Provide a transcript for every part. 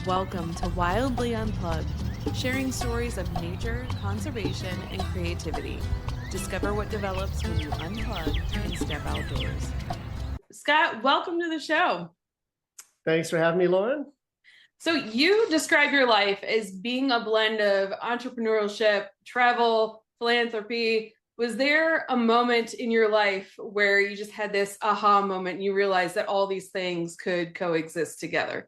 Welcome to Wildly Unplugged, sharing stories of nature, conservation, and creativity. Discover what develops when you unplug and step outdoors. Scott, welcome to the show. Thanks for having me, Lauren. So you describe your life as being a blend of entrepreneurship, travel, philanthropy. Was there a moment in your life where you just had this aha moment and you realized that all these things could coexist together?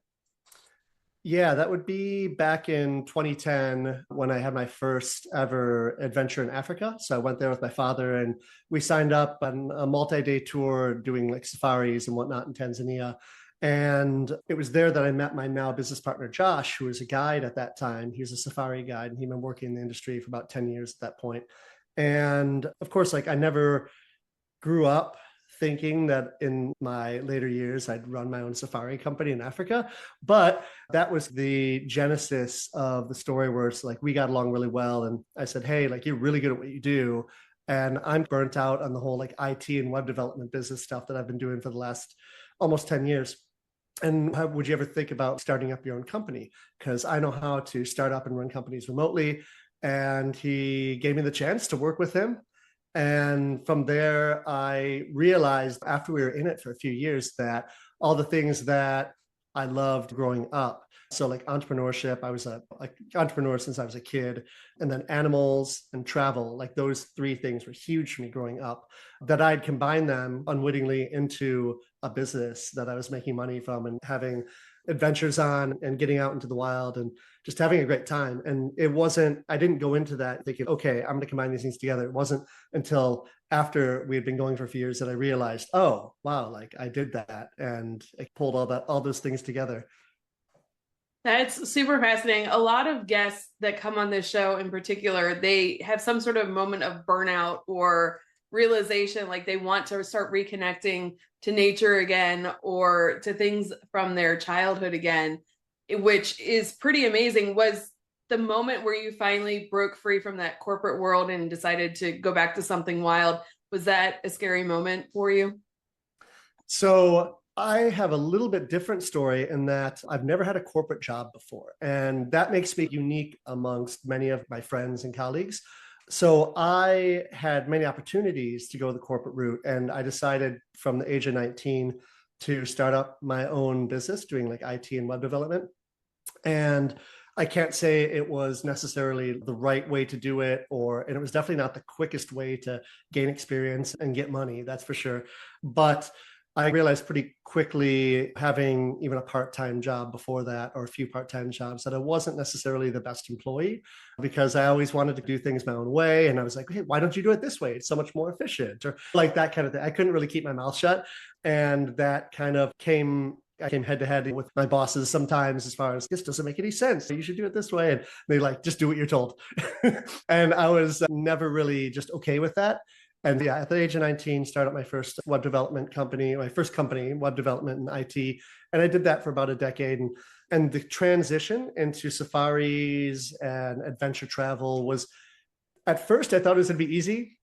Yeah, that would be back in 2010 when I had my first ever adventure in Africa. So I went there with my father and we signed up on a multi-day tour doing like safaris and whatnot in Tanzania. And it was there that I met my now business partner, Josh, who was a guide at that time. He was a safari guide and he'd been working in the industry for about 10 years at that point. And of course, like I never grew up thinking that in my later years I'd run my own safari company in Africa. But that was the genesis of the story where it's like we got along really well. And I said, hey, like you're really good at what you do. And I'm burnt out on the whole like IT and web development business stuff that I've been doing for the last almost 10 years. And how would you ever think about starting up your own company? Because I know how to start up and run companies remotely. And he gave me the chance to work with him. And from there, I realized after we were in it for a few years that all the things that I loved growing up. So like entrepreneurship, I was a entrepreneur since I was a kid. And then animals and travel, like those three things were huge for me growing up, that I'd combine them unwittingly into a business that I was making money from and having adventures on and getting out into the wild and just having a great time. And it wasn't, I didn't go into that thinking, okay, I'm going to combine these things together. It wasn't until after we had been going for a few years that I realized, oh, wow, like I did that and I pulled all those things together. That's super fascinating. A lot of guests that come on this show in particular, they have some sort of moment of burnout or realization, like they want to start reconnecting to nature again or to things from their childhood again, which is pretty amazing. Was the moment where you finally broke free from that corporate world and decided to go back to something wild, was that a scary moment for you? So I have a little bit different story in that I've never had a corporate job before. And that makes me unique amongst many of my friends and colleagues. So I had many opportunities to go the corporate route. And I decided from the age of 19 to start up my own business doing like IT and web development. And I can't say it was necessarily the right way to do it, and it was definitely not the quickest way to gain experience and get money, that's for sure. But I realized pretty quickly, having even a part-time job before that, or a few part-time jobs, that I wasn't necessarily the best employee because I always wanted to do things my own way. And I was like, hey, why don't you do it this way? It's so much more efficient, or like that kind of thing. I couldn't really keep my mouth shut. And that kind of I came head to head with my bosses sometimes as far as this doesn't make any sense. You should do it this way. And they like, just do what you're told. And I was never really just okay with that. And yeah, at the age of 19, started my first web development company, my first company, web development and IT. And I did that for about a decade. And the transition into safaris and adventure travel was, at first, I thought it was going to be easy.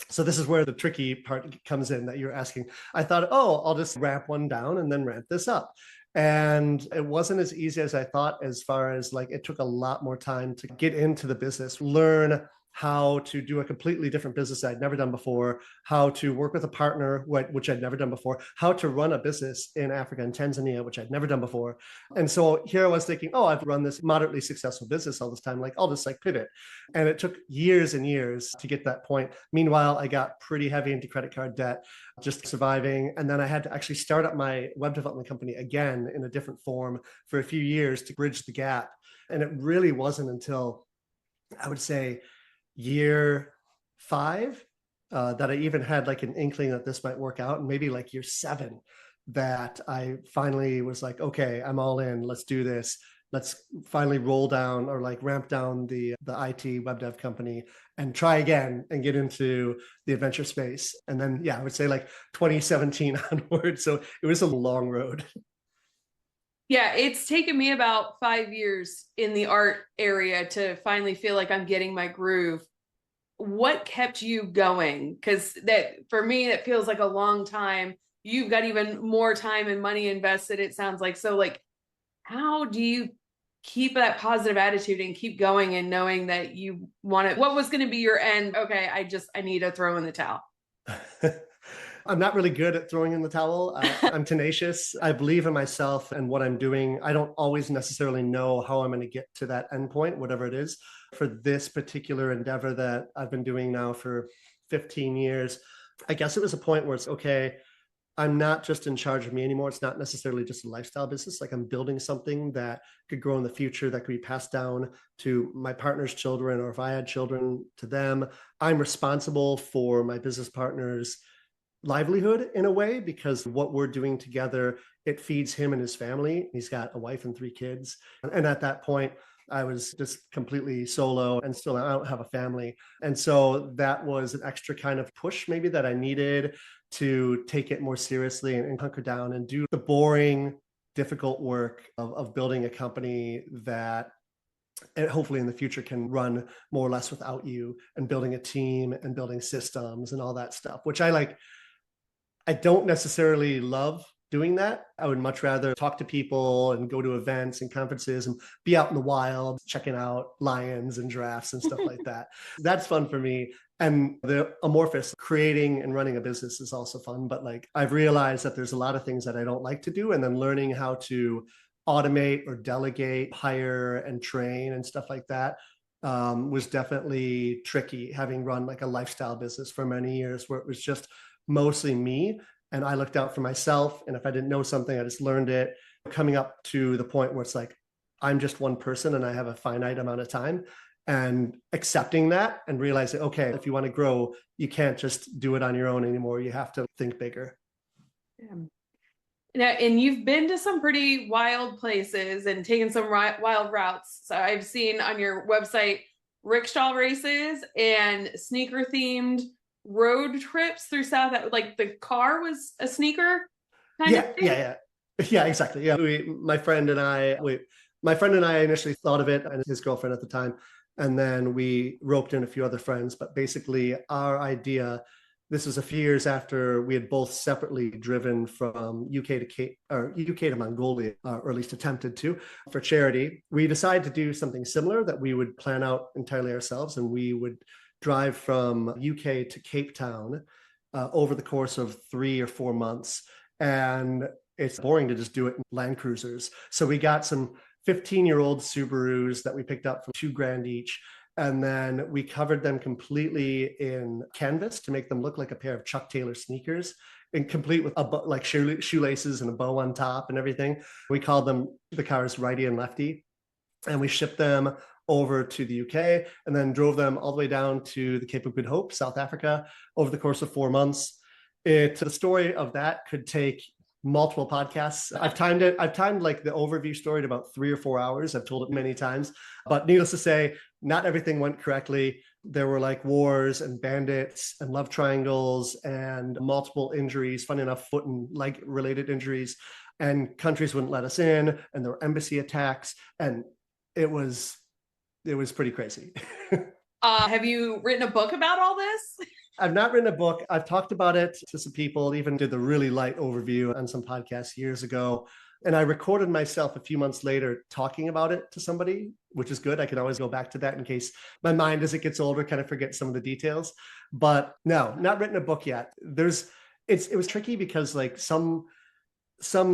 So this is where the tricky part comes in that you're asking. I thought, oh, I'll just ramp one down and then ramp this up. And it wasn't as easy as I thought, as far as like it took a lot more time to get into the business, learn how to do a completely different business I'd never done before, how to work with a partner, which I'd never done before, how to run a business in Africa and Tanzania, which I'd never done before. And so here I was thinking, oh, I've run this moderately successful business all this time, like I'll just like pivot. And it took years and years to get to that point. Meanwhile, I got pretty heavy into credit card debt, just surviving. And then I had to actually start up my web development company again in a different form for a few years to bridge the gap. And it really wasn't until, I would say, year 5 that I even had like an inkling that this might work out, and maybe like year 7 that I finally was like, okay, I'm all in. Let's do this. Let's finally roll down or like ramp down the IT web dev company and try again and get into the adventure space. And then, yeah, I would say like 2017 onward. So it was a long road. Yeah, it's taken me about 5 years in the art area to finally feel like I'm getting my groove. What kept you going? Because that for me, that feels like a long time. You've got even more time and money invested, it sounds like. So, like, how do you keep that positive attitude and keep going and knowing that you want it. What was going to be your end? Okay, I need to throw in the towel. I'm not really good at throwing in the towel. I'm tenacious. I believe in myself and what I'm doing. I don't always necessarily know how I'm going to get to that endpoint, whatever it is. For this particular endeavor that I've been doing now for 15 years, I guess it was a point where it's okay, I'm not just in charge of me anymore. It's not necessarily just a lifestyle business. Like I'm building something that could grow in the future, that could be passed down to my partner's children, or if I had children, to them. I'm responsible for my business partner's livelihood in a way, because what we're doing together, it feeds him and his family. He's got a wife and 3 kids. And at that point, I was just completely solo, and still I don't have a family. And so that was an extra kind of push maybe that I needed to take it more seriously and hunker down and do the boring, difficult work of building a company that, and hopefully in the future, can run more or less without you, and building a team and building systems and all that stuff, which I like. I don't necessarily love doing that. I would much rather talk to people and go to events and conferences and be out in the wild, checking out lions and giraffes and stuff like that. That's fun for me. And the amorphous creating and running a business is also fun. But like I've realized that there's a lot of things that I don't like to do. And then learning how to automate or delegate, hire and train and stuff like that was definitely tricky, having run like a lifestyle business for many years where it was just mostly me. And I looked out for myself. And if I didn't know something, I just learned it. Coming up to the point where it's like, I'm just one person and I have a finite amount of time, and accepting that and realizing, okay, if you want to grow, you can't just do it on your own anymore. You have to think bigger. Yeah. Now, and you've been to some pretty wild places and taken some wild routes. So I've seen on your website rickshaw races and sneaker themed road trips through South. Like the car was a sneaker kind of thing? Yeah, exactly. Yeah, my friend and I initially thought of it, and his girlfriend at the time, and then we roped in a few other friends. But basically, our idea. This was a few years after we had both separately driven from UK to Mongolia, or at least attempted to, for charity. We decided to do something similar, that we would plan out entirely ourselves, and we would drive from UK to Cape Town over the course of 3 or 4 months. And it's boring to just do it in Land Cruisers. So we got some 15-year-old Subarus that we picked up for $2,000 each. And then we covered them completely in canvas to make them look like a pair of Chuck Taylor sneakers, and complete with like shoelaces and a bow on top and everything. We called them the cars Righty and Lefty. And we shipped them over to the UK and then drove them all the way down to the Cape of Good Hope, South Africa, over the course of 4 months. The story of that could take multiple podcasts. I've timed like the overview story to about 3 or 4 hours. I've told it many times, but needless to say, not everything went correctly. There were like wars and bandits and love triangles and multiple injuries, funny enough, foot and leg related injuries, and countries wouldn't let us in, and there were embassy attacks, and it was pretty crazy. Have you written a book about all this? I've not written a book. I've talked about it to some people, even did the really light overview on some podcasts years ago. And I recorded myself a few months later talking about it to somebody, which is good. I can always go back to that in case my mind, as it gets older, kind of forgets some of the details. But no, not written a book yet. It was tricky because like some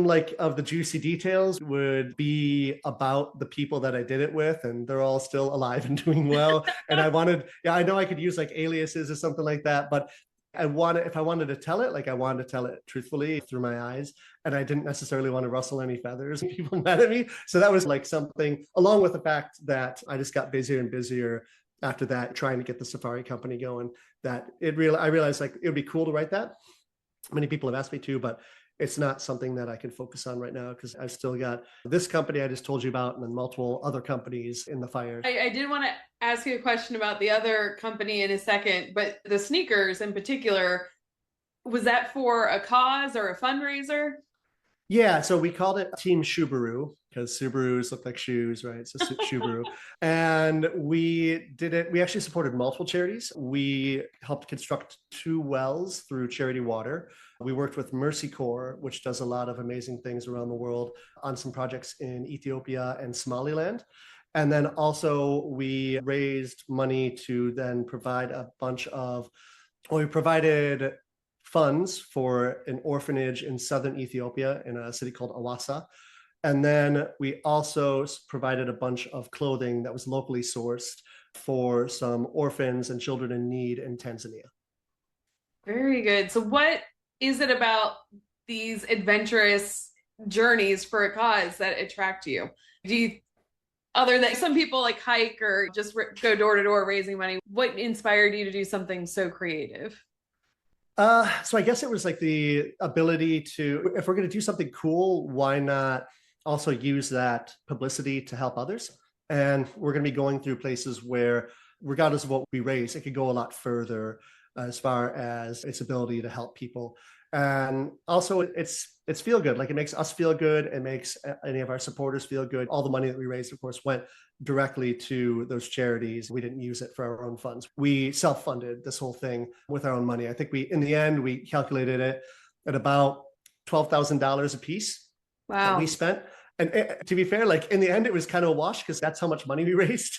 like of the juicy details would be about the people that I did it with, and they're all still alive and doing well. And I know I could use like aliases or something like that, but if I wanted to tell it, like I wanted to tell it truthfully through my eyes, and I didn't necessarily want to rustle any feathers and people mad at me. So that was like something, along with the fact that I just got busier and busier after that, trying to get the safari company going, that I realized like it would be cool to write that. Many people have asked me to, but it's not something that I can focus on right now, because I've still got this company I just told you about, and then multiple other companies in the fire. I did want to ask you a question about the other company in a second, but the sneakers in particular, was that for a cause or a fundraiser? Yeah, so we called it Team Subaru. because Subarus look like shoes, right? So Subaru. And we did it. We actually supported multiple charities. We helped construct 2 wells through Charity Water. We worked with Mercy Corps, which does a lot of amazing things around the world, on some projects in Ethiopia and Somaliland. And then also we raised money to then provide we provided funds for an orphanage in southern Ethiopia in a city called Awassa. And then we also provided a bunch of clothing that was locally sourced for some orphans and children in need in Tanzania. Very good. So what is it about these adventurous journeys for a cause that attract you? Do you, other than some people like hike or just go door to door raising money, what inspired you to do something so creative? So I guess it was like the ability to, if we're going to do something cool, why not also use that publicity to help others? And we're going to be going through places where, regardless of what we raise, it could go a lot further as far as its ability to help people. And also it's feel good. Like, it makes us feel good. It makes any of our supporters feel good. All the money that we raised, of course, went directly to those charities. We didn't use it for our own funds. We self-funded this whole thing with our own money. I think in the end, we calculated it at about $12,000 a piece. Wow. That we spent. And to be fair, like, in the end, it was kind of a wash because that's how much money we raised.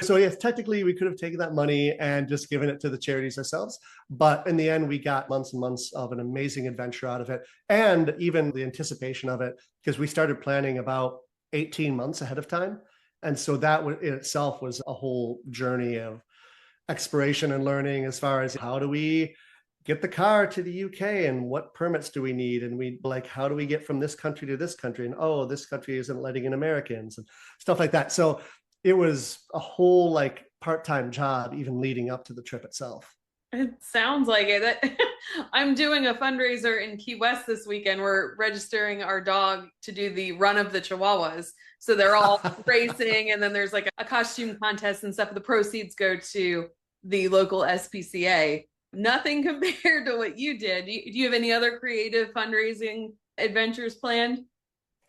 So yes, technically we could have taken that money and just given it to the charities ourselves. But in the end, we got months and months of an amazing adventure out of it. And even the anticipation of it, because we started planning about 18 months ahead of time. And so that in itself was a whole journey of exploration and learning, as far as how do we get the car to the UK and what permits do we need? And we like, how do we get from this country to this country? And oh, this country isn't letting in Americans and stuff like that. So it was a whole like part-time job, even leading up to the trip itself. It sounds like it. I'm doing a fundraiser in Key West this weekend. We're registering our dog to do the run of the Chihuahuas. So they're all racing, and then there's like a costume contest and stuff. The proceeds go to the local SPCA. Nothing compared to what you did. Do you have any other creative fundraising adventures planned?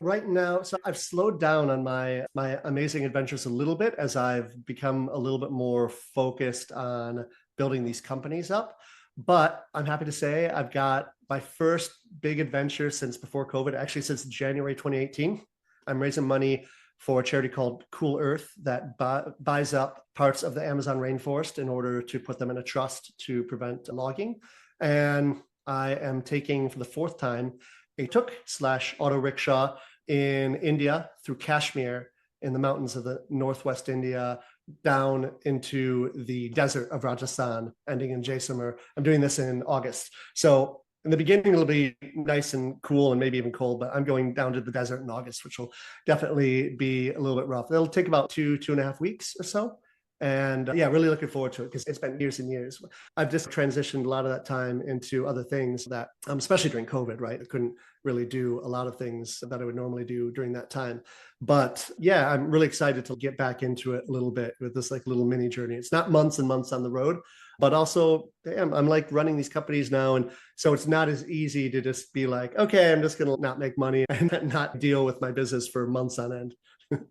Right now, so I've slowed down on my amazing adventures a little bit, as I've become a little bit more focused on building these companies up. But I'm happy to say I've got my first big adventure since before COVID, actually since January 2018. I'm raising money for a charity called Cool Earth that buys up parts of the Amazon rainforest in order to put them in a trust to prevent logging. And I am taking, for the 4th time, a tuk/auto rickshaw in India through Kashmir, in the mountains of the northwest India, down into the desert of Rajasthan, ending in Jaisalmer. I'm doing this in August. So in the beginning, it'll be nice and cool and maybe even cold, but I'm going down to the desert in August, which will definitely be a little bit rough. It'll take about 2.5 weeks or so. And yeah, really looking forward to it, because it's been years and years. I've just transitioned a lot of that time into other things that, especially during COVID, right? I couldn't really do a lot of things that I would normally do during that time. But yeah, I'm really excited to get back into it a little bit with this like little mini journey. It's not months and months on the road, but also, damn, I'm like running these companies now. And so it's not as easy to just be like, okay, I'm just going to not make money and not deal with my business for months on end.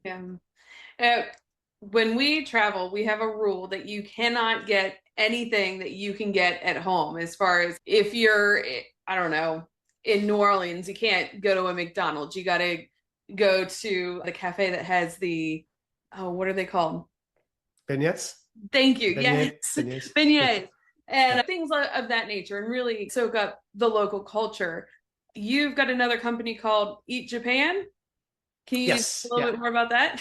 Yeah. When we travel, we have a rule that you cannot get anything that you can get at home. As far as if you're, I don't know, in New Orleans, you can't go to a McDonald's. You got to go to the cafe that has the, oh, what are they called? Beignets? Thank you. Yes. Beignets. Beignets. And things of that nature, and really soak up the local culture. You've got another company called Eat Japan. Can you say a little bit more about that?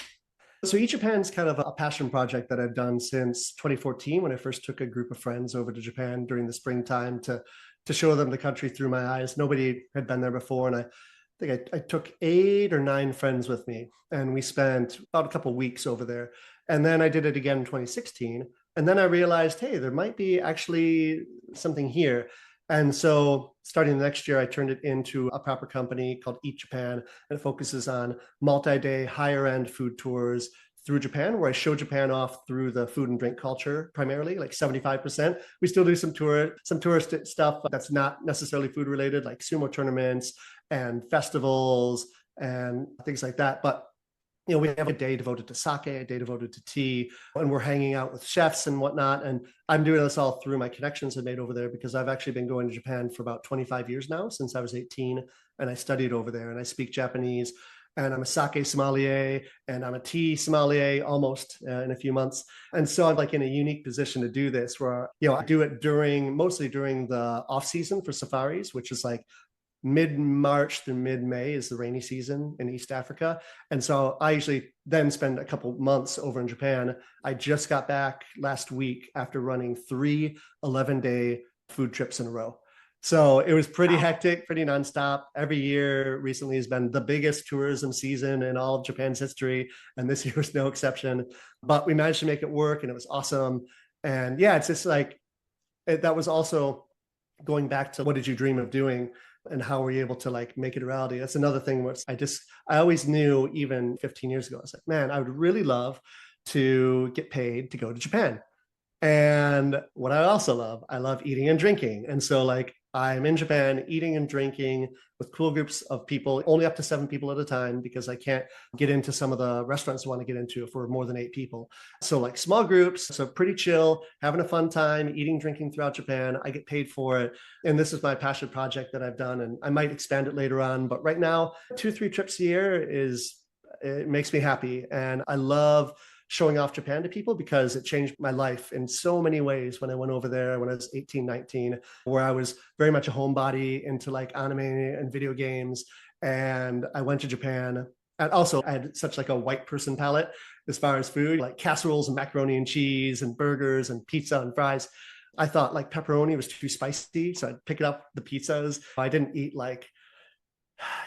So Eat Japan's kind of a passion project that I've done since 2014, when I first took a group of friends over to Japan during the springtime to show them the country through my eyes. Nobody had been there before. And I think I took 8 or 9 friends with me, and we spent about a couple of weeks over there. And then I did it again in 2016. And then I realized, hey, there might be actually something here. And so starting the next year, I turned it into a proper company called Eat Japan, and it focuses on multi-day, higher-end food tours through Japan, where I show Japan off through the food and drink culture, primarily, like 75%. We still do some tourist stuff that's not necessarily food related, like sumo tournaments and festivals and things like that. But we have a day devoted to sake, a day devoted to tea, and we're hanging out with chefs and whatnot. And I'm doing this all through my connections I made over there, because I've actually been going to Japan for about 25 years now, since I was 18, and I studied over there, and I speak Japanese, and I'm a sake sommelier, and I'm a tea sommelier almost in a few months. And so I'm like in a unique position to do this, where, I do it mostly during the off season for safaris, which is like mid-March through mid-May is the rainy season in East Africa. And so I usually then spend a couple months over in Japan. I just got back last week after running 3 11-day food trips in a row. So it was pretty hectic, pretty nonstop. Every year recently has been the biggest tourism season in all of Japan's history, and this year was no exception. But we managed to make it work, and it was awesome. And yeah, it's just like, that was also going back to what did you dream of doing? And how were you able to like make it a reality? That's another thing where I always knew, even 15 years ago, I was like, man, I would really love to get paid to go to Japan. And what I also love, I love eating and drinking. And so like I'm in Japan eating and drinking with cool groups of people, only up to 7 people at a time, because I can't get into some of the restaurants I want to get into if we're more than 8 people. So like small groups, so pretty chill, having a fun time, eating, drinking throughout Japan. I get paid for it. And this is my passion project that I've done, and I might expand it later on. But right now, 2-3 trips a year it makes me happy. And I love showing off Japan to people, because it changed my life in so many ways when I went over there when I was 18, 19, where I was very much a homebody into like anime and video games. And I went to Japan. And also I had such like a white person palate as far as food, like casseroles and macaroni and cheese and burgers and pizza and fries. I thought like pepperoni was too spicy, so I'd pick it up the pizzas. I didn't eat like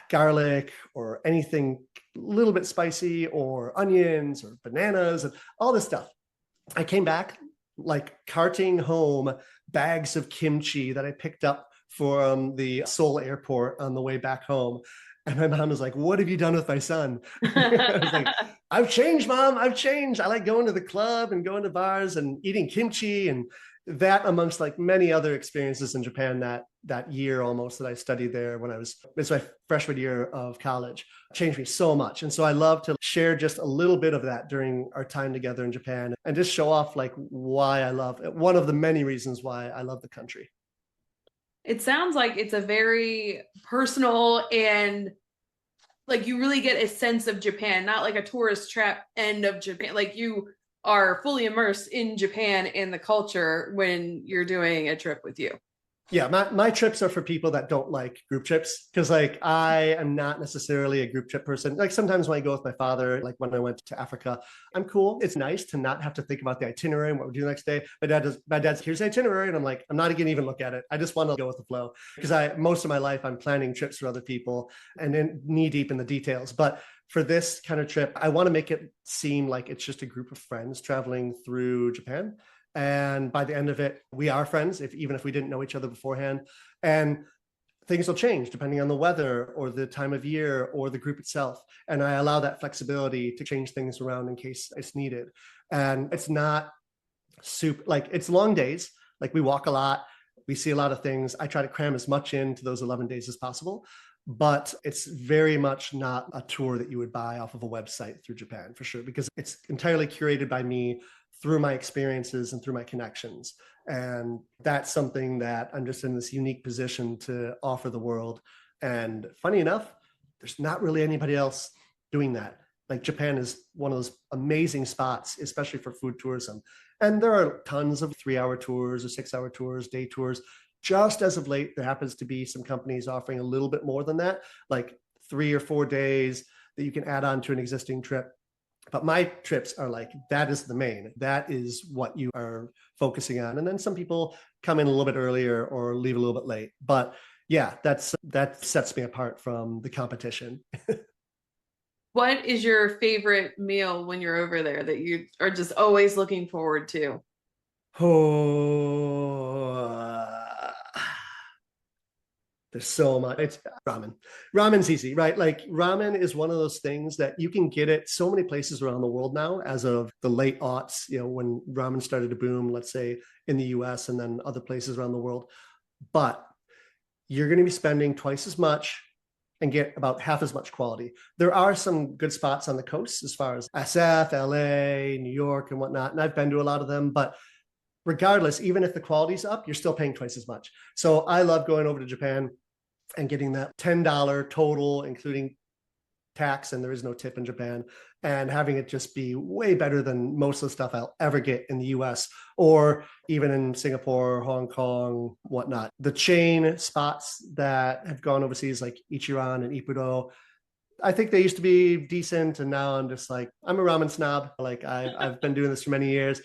garlic or anything a little bit spicy, or onions or bananas and all this stuff. I came back like carting home bags of kimchi that I picked up from the Seoul airport on the way back home. And my mom was like, what have you done with my son? I was like, I've changed, Mom. I've changed. I like going to the club and going to bars and eating kimchi, and that, amongst like many other experiences in Japan that year almost that I studied there when it's my freshman year of college, changed me so much. And so I love to share just a little bit of that during our time together in Japan, and just show off like why I love it. One of the many reasons why I love the country. It sounds like it's a very personal, and like you really get a sense of Japan, not like a tourist trap end of Japan. Like you are fully immersed in Japan and the culture when you're doing a trip with you. Yeah, my trips are for people that don't like group trips, because like I am not necessarily a group trip person. Like sometimes when I go with my father, like when I went to Africa, I'm cool. It's nice to not have to think about the itinerary and what we do the next day. My dad's here's the itinerary, and I'm like, I'm not going to even look at it. I just want to go with the flow, because most of my life I'm planning trips for other people and then knee deep in the details. But for this kind of trip, I want to make it seem like it's just a group of friends traveling through Japan. And by the end of it, we are friends, even if we didn't know each other beforehand. And things will change depending on the weather or the time of year or the group itself. And I allow that flexibility to change things around in case it's needed. And it's not super, like it's long days. Like we walk a lot, we see a lot of things. I try to cram as much into those 11 days as possible. But it's very much not a tour that you would buy off of a website through Japan, for sure, because it's entirely curated by me through my experiences and through my connections. And that's something that I'm just in this unique position to offer the world. And funny enough, there's not really anybody else doing that. Like Japan is one of those amazing spots, especially for food tourism. And there are tons of 3-hour tours or 6-hour tours, day tours. Just as of late, there happens to be some companies offering a little bit more than that, like 3 or 4 days that you can add on to an existing trip. But my trips are like, that is the main, that is what you are focusing on. And then some people come in a little bit earlier or leave a little bit late. But yeah, that sets me apart from the competition. What is your favorite meal when you're over there that you are just always looking forward to? Oh, there's so much. It's ramen. Ramen's easy, right? Like ramen is one of those things that you can get it so many places around the world now, as of the late aughts, when ramen started to boom, let's say in the US and then other places around the world. But you're going to be spending twice as much and get about half as much quality. There are some good spots on the coast as far as SF, LA, New York, and whatnot. And I've been to a lot of them, but regardless, even if the quality's up, you're still paying twice as much. So I love going over to Japan and getting that $10 total, including tax, and there is no tip in Japan, and having it just be way better than most of the stuff I'll ever get in the US or even in Singapore, Hong Kong, whatnot. The chain spots that have gone overseas, like Ichiran and Ippudo, I think they used to be decent, and now I'm just like, I'm a ramen snob. Like I've been doing this for many years.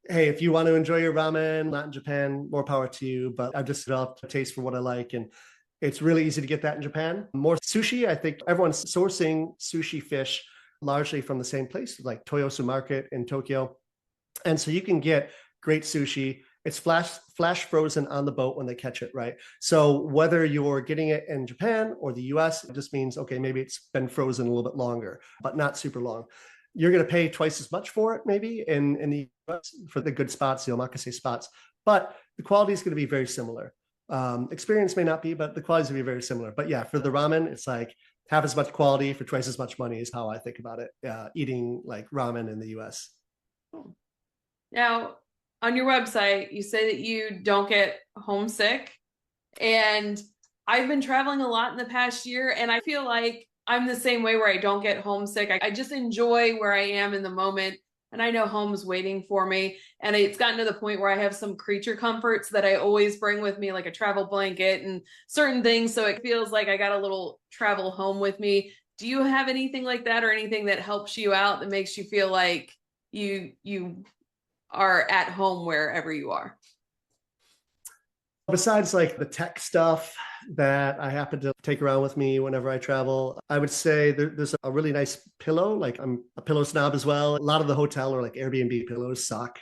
Hey, if you want to enjoy your ramen, not in Japan, more power to you. But I've just developed a taste for what I like, and it's really easy to get that in Japan. More sushi, I think everyone's sourcing sushi fish largely from the same place, like Toyosu Market in Tokyo. And so you can get great sushi. It's flash frozen on the boat when they catch it, right? So whether you're getting it in Japan or the US, it just means, okay, maybe it's been frozen a little bit longer, but not super long. You're going to pay twice as much for it, maybe in the US for the good spots, the omakase spots, but the quality is going to be very similar. Experience may not be, but the quality is going to be very similar. But yeah, for the ramen, it's like half as much quality for twice as much money is how I think about it, eating like ramen in the US. Now, on your website, you say that you don't get homesick. And I've been traveling a lot in the past year, and I feel like I'm the same way where I don't get homesick. I just enjoy where I am in the moment. And I know home's waiting for me. And it's gotten to the point where I have some creature comforts that I always bring with me, like a travel blanket and certain things. So it feels like I got a little travel home with me. Do you have anything like that, or anything that helps you out that makes you feel like you are at home wherever you are? Besides like the tech stuff that I happen to take around with me whenever I travel, I would say there's a really nice pillow. Like I'm a pillow snob as well. A lot of the hotel or like Airbnb pillows suck.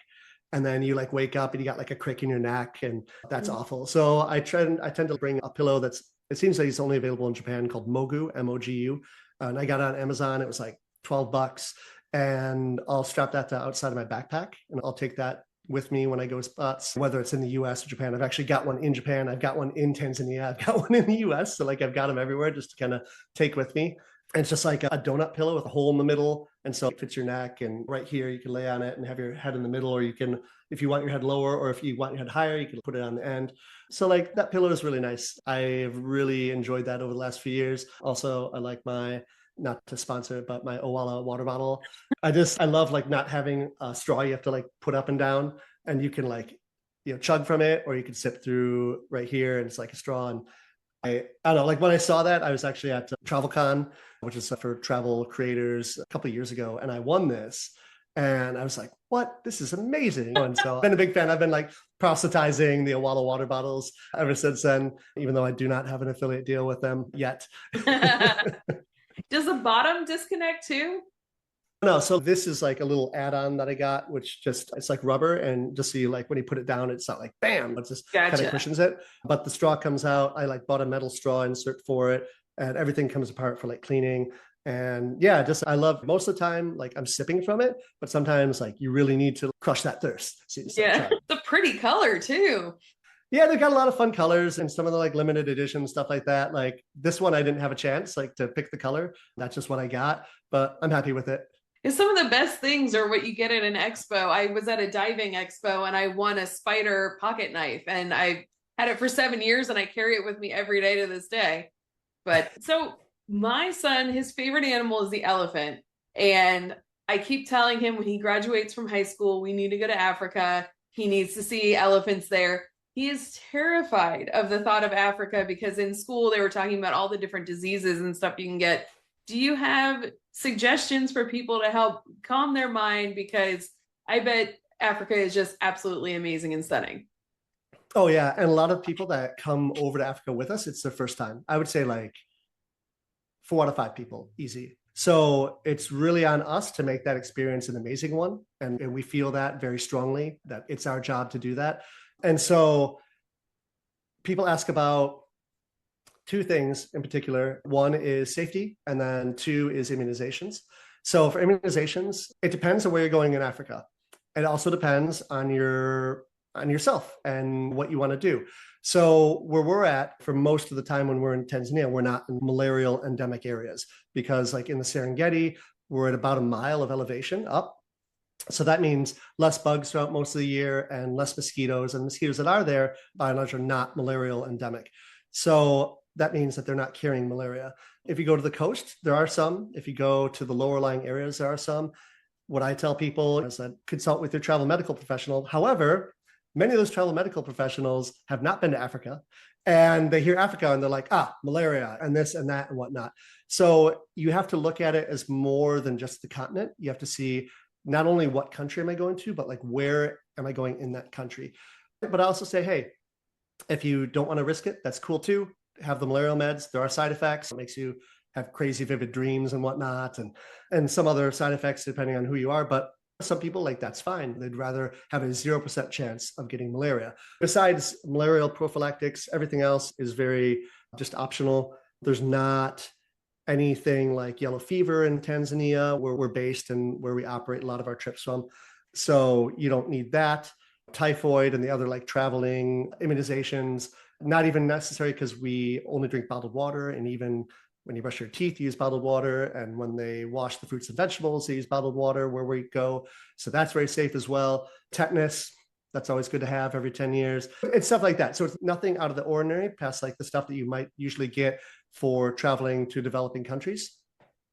And then you like wake up and you got like a crick in your neck, and that's awful. So I tend to bring a pillow it seems like it's only available in Japan, called Mogu, M-O-G-U. And I got it on Amazon. It was like $12. And I'll strap that to outside of my backpack, and I'll take that with me when I go spots, whether it's in the US or Japan. I've actually got one in Japan. I've got one in Tanzania. I've got one in the US. So like I've got them everywhere just to kind of take with me. And it's just like a donut pillow with a hole in the middle. And so it fits your neck, and right here, you can lay on it and have your head in the middle, or you can, if you want your head lower, or if you want your head higher, you can put it on the end. So like that pillow is really nice. I've really enjoyed that over the last few years. Also, I like not to sponsor it, but my Owala water bottle. I love like not having a straw you have to like put up and down, and you can like, chug from it, or you can sip through right here, and it's like a straw. And I don't know, like when I saw that, I was actually at TravelCon, which is for travel creators, a couple of years ago, and I won this. And I was like, what? This is amazing. And so I've been a big fan. I've been like proselytizing the Owala water bottles ever since then, even though I do not have an affiliate deal with them yet. Does the bottom disconnect too? No, so this is like a little add-on that I got, which it's like rubber, and just so you like when you put it down, it's not like bam, it just kind of cushions it. But the straw comes out. I like bought a metal straw insert for it, and everything comes apart for like cleaning. And yeah, I love, most of the time, like I'm sipping from it, but sometimes like you really need to crush that thirst. So yeah, it's a pretty color too. Yeah, they've got a lot of fun colors, and some of the like limited edition stuff like that. Like this one, I didn't have a chance like to pick the color. That's just what I got, but I'm happy with it. It's some of the best things are what you get at an expo. I was at a diving expo, and I won a spider pocket knife, and I had it for 7 years, and I carry it with me every day to this day. But so my son, his favorite animal is the elephant. And I keep telling him when he graduates from high school, we need to go to Africa. He needs to see elephants there. He is terrified of the thought of Africa because in school they were talking about all the different diseases and stuff you can get. Do you have suggestions for people to help calm their mind? Because I bet Africa is just absolutely amazing and stunning. Oh yeah, and a lot of people that come over to Africa with us, it's their first time. I would say like 4 out of 5 people, easy. So it's really on us to make that experience an amazing one. And we feel that very strongly, that it's our job to do that. And so people ask about 2 things in particular. One is safety, and then 2 is immunizations. So for immunizations, it depends on where you're going in Africa. It also depends on your on yourself and what you want to do. So where we're at for most of the time when we're in Tanzania, we're not in malarial endemic areas because like in the Serengeti, we're at about a mile of elevation up. So that means less bugs throughout most of the year and less mosquitoes. And mosquitoes that are there, by and large, are not malarial endemic. So that means that they're not carrying malaria. If you go to the coast, there are some. If you go to the lower lying areas, there are some. What I tell people is that consult with your travel medical professional. However, many of those travel medical professionals have not been to Africa, and they hear Africa and they're like, malaria and this and that and whatnot. So you have to look at it as more than just the continent. You have to see not only what country am I going to, but like where am I going in that country. But I also say, hey, if you don't want to risk it, that's cool too. Have the malarial meds. There are side effects. It makes you have crazy vivid dreams and whatnot, and some other side effects depending on who you are. But some people, like, that's fine. They'd rather have a 0% chance of getting malaria. Besides malarial prophylactics, everything else is very just optional. There's not anything like yellow fever in Tanzania, where we're based and where we operate a lot of our trips from. So you don't need that. Typhoid and the other like traveling immunizations, not even necessary because we only drink bottled water. And even when you brush your teeth, you use bottled water. And when they wash the fruits and vegetables, they use bottled water where we go. So that's very safe as well. Tetanus, that's always good to have every 10 years. It's stuff like that. So it's nothing out of the ordinary past like the stuff that you might usually get for traveling to developing countries,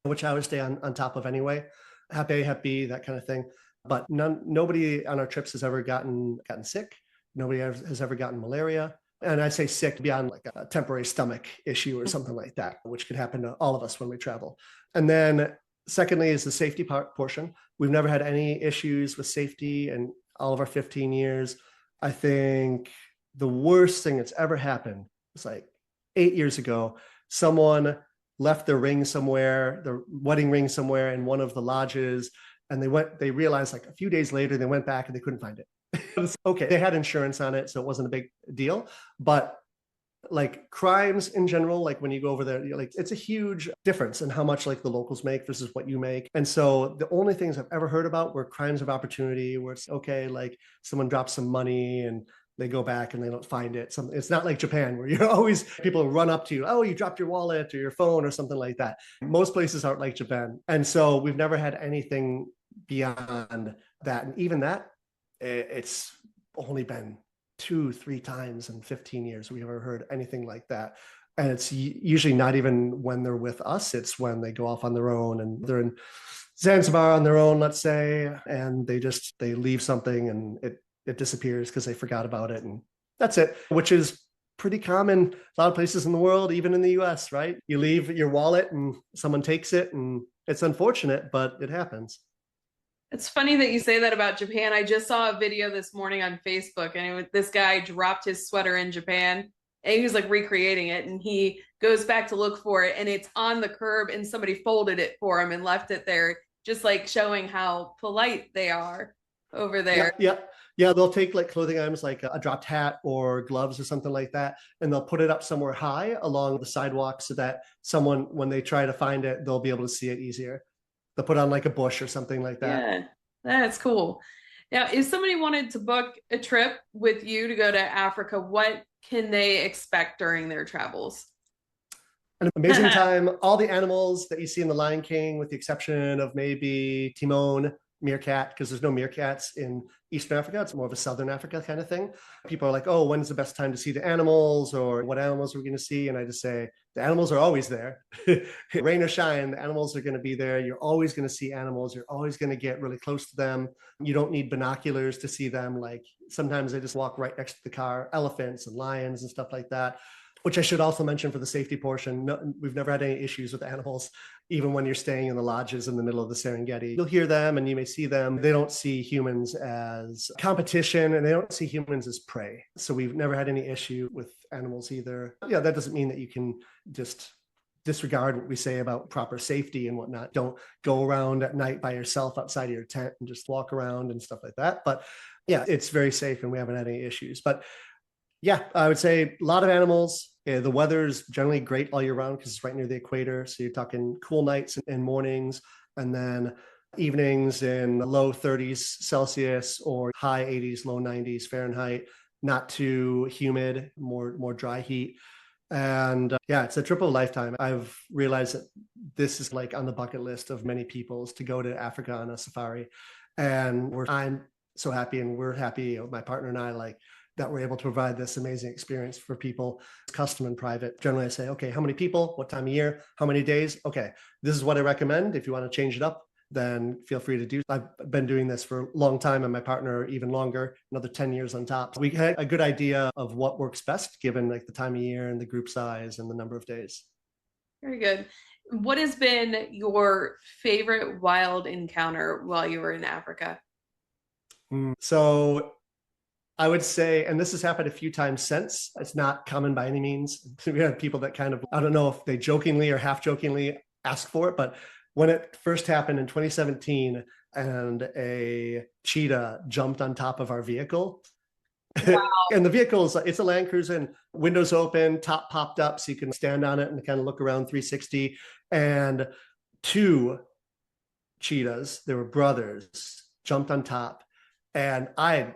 which I would stay on top of anyway. Hep A, Hep B, that kind of thing. But nobody on our trips has ever gotten sick. Nobody has ever gotten malaria. And I say sick beyond like a temporary stomach issue or something like that, which could happen to all of us when we travel. And then secondly is the safety portion. We've never had any issues with safety in all of our 15 years. I think the worst thing that's ever happened was like 8 years ago. Someone left their ring somewhere, their wedding ring somewhere in one of the lodges. And they realized like a few days later, they went back and they couldn't find it. Okay, they had insurance on it, so it wasn't a big deal. But like crimes in general, like when you go over there, like it's a huge difference in how much like the locals make versus what you make. And so the only things I've ever heard about were crimes of opportunity, where it's okay, like someone drops some money and they go back and they don't find it. It's not like Japan where you're always, people run up to you, oh, you dropped your wallet or your phone or something like that. Most places aren't like Japan. And so we've never had anything beyond that. And even that, it's only been 2-3 times in 15 years we've ever heard anything like that. And it's usually not even when they're with us, it's when they go off on their own and they're in Zanzibar on their own, let's say, and they leave something and it disappears because they forgot about it, and that's it, which is pretty common a lot of places in the world, even in the US, right? You leave your wallet and someone takes it, and it's unfortunate, but it happens. It's funny that you say that about Japan. I just saw a video this morning on Facebook, and this guy dropped his sweater in Japan, and he was like recreating it, and he goes back to look for it, and it's on the curb, and somebody folded it for him and left it there, just like showing how polite they are over there. Yeah, they'll take like clothing items like a dropped hat or gloves or something like that, and they'll put it up somewhere high along the sidewalk so that someone, when they try to find it, they'll be able to see it easier. They'll put on like a bush or something like that. Yeah, that's cool. Now, if somebody wanted to book a trip with you to go to Africa, what can they expect during their travels? An amazing time. All the animals that you see in The Lion King, with the exception of maybe Timon, meerkat, because there's no meerkats in Eastern Africa. It's more of a Southern Africa kind of thing. People are like, oh, when's the best time to see the animals, or what animals are we going to see? And I just say, the animals are always there. Rain or shine, the animals are going to be there. You're always going to see animals. You're always going to get really close to them. You don't need binoculars to see them. Like sometimes they just walk right next to the car, elephants and lions and stuff like that. Which I should also mention for the safety portion. No, we've never had any issues with animals, even when you're staying in the lodges in the middle of the Serengeti. You'll hear them and you may see them. They don't see humans as competition, and they don't see humans as prey. So we've never had any issue with animals either. Yeah, that doesn't mean that you can just disregard what we say about proper safety and whatnot. Don't go around at night by yourself outside of your tent and just walk around and stuff like that. But yeah, it's very safe and we haven't had any issues. But yeah, I would say a lot of animals. The weather's generally great all year round because it's right near the equator. So you're talking cool nights and mornings. And then evenings in low 30s Celsius or high 80s, low 90s Fahrenheit, not too humid, more dry heat. And yeah, it's a trip of a lifetime. I've realized that this is like on the bucket list of many people's to go to Africa on a safari. And I'm so happy, and we're happy, my partner and I, like that we're able to provide this amazing experience for people. It's custom and private. Generally, I say, okay, how many people, what time of year, how many days? Okay, this is what I recommend. If you want to change it up, then feel free to do. I've been doing this for a long time, and my partner even longer, another 10 years on top. We had a good idea of what works best given like the time of year and the group size and the number of days. Very good. What has been your favorite wild encounter while you were in Africa? So I would say, and this has happened a few times since, it's not common by any means. We had people that kind of, I don't know if they jokingly or half jokingly ask for it, but when it first happened in 2017 and a cheetah jumped on top of our vehicle. Wow. And the vehicle it's a Land Cruiser, and windows open, top popped up so you can stand on it and kind of look around 360. And two cheetahs, they were brothers, jumped on top. And I had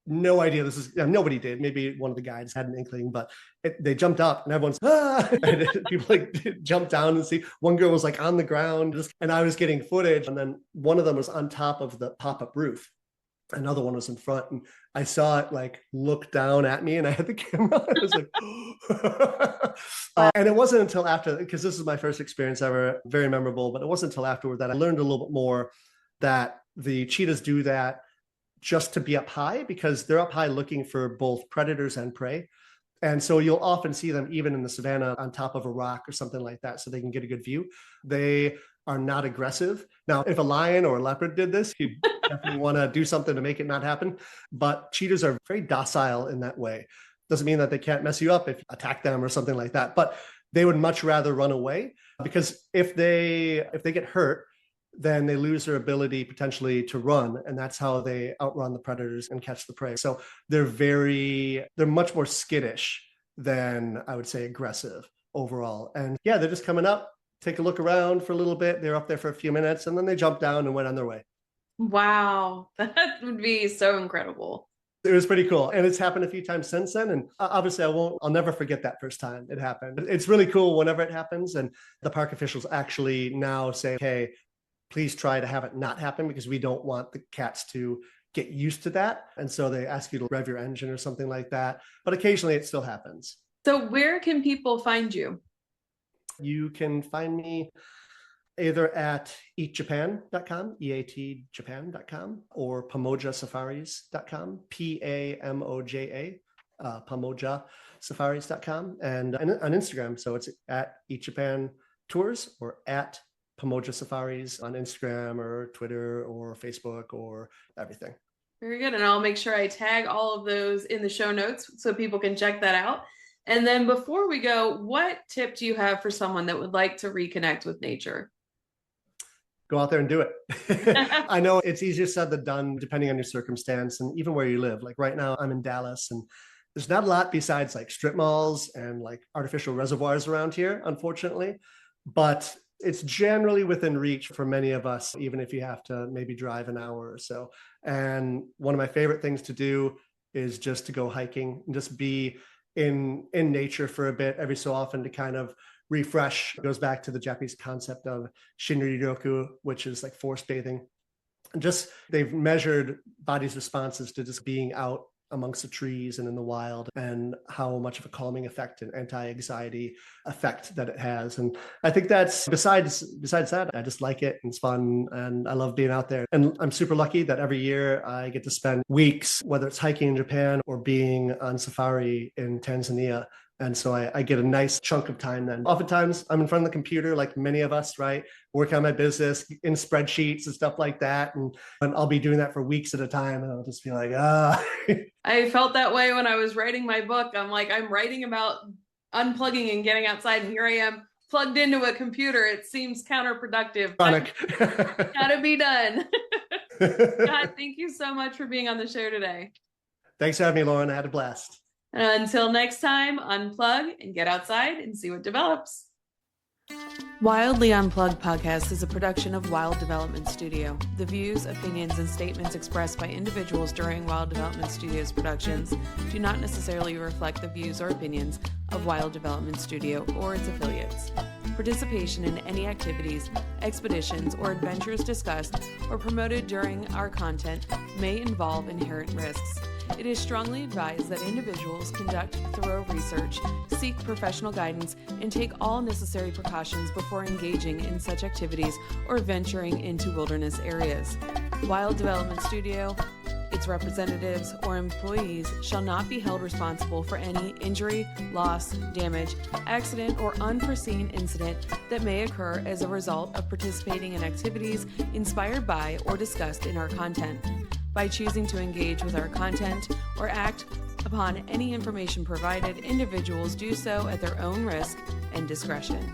no idea this is, nobody did. Maybe one of the guides had an inkling, but they jumped up and everyone's, and people like jumped down and see. One girl was like on the ground, and I was getting footage. And then one of them was on top of the pop-up roof. Another one was in front, and I saw it like look down at me, and I had the camera. I was like, and it wasn't until after, because this is my first experience ever, very memorable, but it wasn't until afterward that I learned a little bit more that the cheetahs do that just to be up high, because they're up high looking for both predators and prey. And so you'll often see them even in the savannah on top of a rock or something like that, so they can get a good view. They are not aggressive. Now, if a lion or a leopard did this, you'd definitely want to do something to make it not happen. But cheetahs are very docile in that way. Doesn't mean that they can't mess you up if you attack them or something like that. But they would much rather run away, because if they get hurt, then they lose their ability potentially to run. And that's how they outrun the predators and catch the prey. So they're much more skittish than, I would say, aggressive overall. And yeah, they're just coming up, take a look around for a little bit. They're up there for a few minutes, and then they jump down and went on their way. Wow, that would be so incredible. It was pretty cool. And it's happened a few times since then. And obviously I'll never forget that first time it happened. It's really cool whenever it happens. And the park officials actually now say, hey, please try to have it not happen, because we don't want the cats to get used to that. And so they ask you to rev your engine or something like that. But occasionally it still happens. So where can people find you? You can find me either at eatjapan.com, eatjapan.com, or pamojasafaris.com, Pamoja, pamojasafaris.com, and on Instagram. So it's at eatjapan tours or at Pamoja Safaris on Instagram or Twitter or Facebook or everything. Very good. And I'll make sure I tag all of those in the show notes so people can check that out. And then before we go, what tip do you have for someone that would like to reconnect with nature? Go out there and do it. I know it's easier said than done, depending on your circumstance and even where you live. Like right now, I'm in Dallas, and there's not a lot besides like strip malls and like artificial reservoirs around here, unfortunately. But it's generally within reach for many of us, even if you have to maybe drive an hour or so. And one of my favorite things to do is just to go hiking and just be in nature for a bit every so often to kind of refresh. It goes back to the Japanese concept of shinrin-yoku, which is like forest bathing. And just they've measured body's responses to just being out amongst the trees and in the wild, and how much of a calming effect and anti-anxiety effect that it has. And I think that's besides that, I just like it. It's fun, and I love being out there. And I'm super lucky that every year I get to spend weeks, whether it's hiking in Japan or being on safari in Tanzania. And so I get a nice chunk of time then. Oftentimes I'm in front of the computer, like many of us, right? Working on my business in spreadsheets and stuff like that. And I'll be doing that for weeks at a time. And I'll just be like, I felt that way when I was writing my book. I'm like, I'm writing about unplugging and getting outside. And here I am plugged into a computer. It seems counterproductive. Gotta be done. God, thank you so much for being on the show today. Thanks for having me, Lauren. I had a blast. And until next time, unplug and get outside and see what develops. Wildly Unplugged podcast is a production of Wild Development Studio. The views, opinions, and statements expressed by individuals during Wild Development Studio's productions do not necessarily reflect the views or opinions of Wild Development Studio or its affiliates. Participation in any activities, expeditions, or adventures discussed or promoted during our content may involve inherent risks. It is strongly advised that individuals conduct thorough research, seek professional guidance, and take all necessary precautions before engaging in such activities or venturing into wilderness areas. Wild Development Studio, its representatives, or employees shall not be held responsible for any injury, loss, damage, accident, or unforeseen incident that may occur as a result of participating in activities inspired by or discussed in our content. By choosing to engage with our content or act upon any information provided, individuals do so at their own risk and discretion.